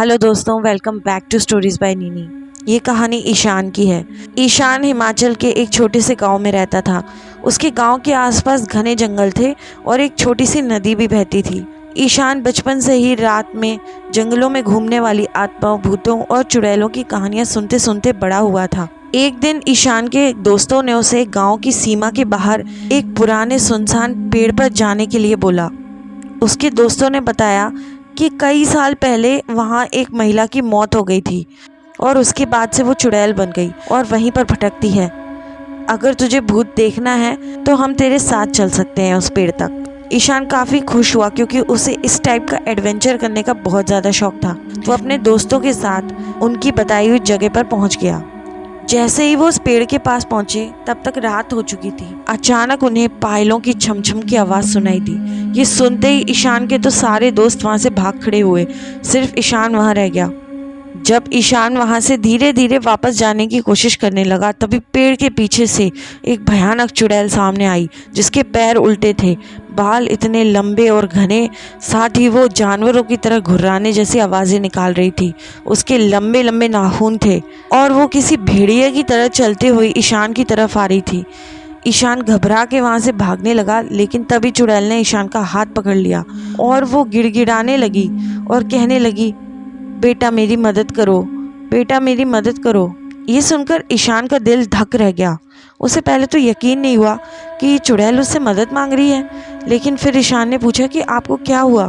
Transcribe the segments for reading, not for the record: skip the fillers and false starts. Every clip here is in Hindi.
हेलो दोस्तों, welcome back to stories by Nini. ये कहानी ईशान की है। ईशान हिमाचल के एक छोटे से गांव में रहता था। उसके गांव के आसपास घने जंगल थे और एक छोटी सी नदी भी बहती थी। ईशान बचपन से ही रात में जंगलों में घूमने वाली आत्माओं, भूतों और चुड़ैलों की कहानियां सुनते सुनते बड़ा हुआ था। एक दिन ईशान के दोस्तों ने उसे गांव की सीमा के बाहर एक पुराने सुनसान पेड़ पर जाने के लिए बोला। उसके दोस्तों ने बताया कि कई साल पहले वहाँ एक महिला की मौत हो गई थी और उसके बाद से वो चुड़ैल बन गई और वहीं पर भटकती है। अगर तुझे भूत देखना है तो हम तेरे साथ चल सकते हैं उस पेड़ तक। ईशान काफ़ी खुश हुआ क्योंकि उसे इस टाइप का एडवेंचर करने का बहुत ज़्यादा शौक था। वो अपने दोस्तों के साथ उनकी बताई हुई जगह पर पहुँच गया। जैसे ही वो उस पेड़ के पास पहुंचे तब तक रात हो चुकी थी। अचानक उन्हें पायलों की छमछम की आवाज़ सुनाई दी। ये सुनते ही ईशान के तो सारे दोस्त वहां से भाग खड़े हुए। सिर्फ ईशान वहां रह गया। जब ईशान वहां से धीरे धीरे वापस जाने की कोशिश करने लगा तभी पेड़ के पीछे से एक भयानक चुड़ैल सामने आई, जिसके पैर उल्टे थे, बाल इतने लंबे और घने, साथ ही वो जानवरों की तरह घुर्राने जैसी आवाज़ें निकाल रही थी। उसके लंबे लंबे नाखून थे और वो किसी भेड़िए की तरह चलते हुए ईशान की तरफ आ रही थी। ईशान घबरा के वहाँ से भागने लगा, लेकिन तभी चुड़ैल ने ईशान का हाथ पकड़ लिया और वो गिड़गिड़ाने लगी और कहने लगी, बेटा मेरी मदद करो, बेटा मेरी मदद करो। ये सुनकर ईशान का दिल धक रह गया। उसे पहले तो यकीन नहीं हुआ कि चुड़ैल उससे मदद मांग रही है, लेकिन फिर ईशान ने पूछा कि आपको क्या हुआ।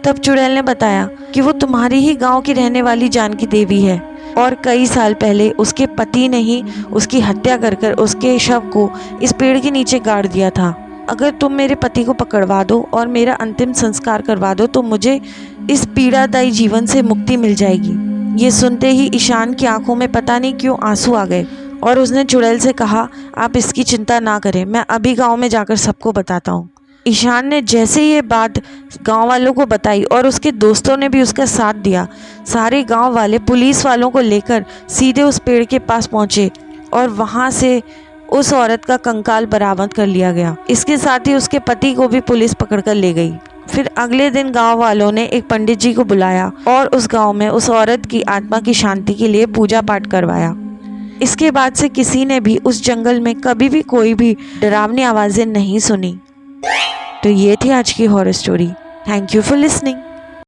तब चुड़ैल ने बताया कि वो तुम्हारी ही गांव की रहने वाली जानकी देवी है और कई साल पहले उसके पति ने ही उसकी हत्या कर उसके शव को इस पेड़ के नीचे गाड़ दिया था। अगर तुम मेरे पति को पकड़वा दो और मेरा अंतिम संस्कार करवा दो तो मुझे इस पीड़ादायी जीवन से मुक्ति मिल जाएगी। ये सुनते ही ईशान की आंखों में पता नहीं क्यों आंसू आ गए और उसने चुड़ैल से कहा, आप इसकी चिंता ना करें, मैं अभी गांव में जाकर सबको बताता हूँ। ईशान ने जैसे ये बात गांव वालों को बताई और उसके दोस्तों ने भी उसका साथ दिया। सारे गांव वाले पुलिस वालों को लेकर सीधे उस पेड़ के पास पहुंचे और वहां से उस औरत का कंकाल बरामद कर लिया गया। इसके साथ ही उसके पति को भी पुलिस पकड़कर ले गई। फिर अगले दिन गांव वालों ने एक पंडित जी को बुलाया और उस गांव में उस औरत की आत्मा की शांति के लिए पूजा पाठ करवाया। इसके बाद से किसी ने भी उस जंगल में कभी भी कोई भी डरावनी आवाज़ें नहीं सुनी। तो ये थी आज की horror story. Thank you for listening.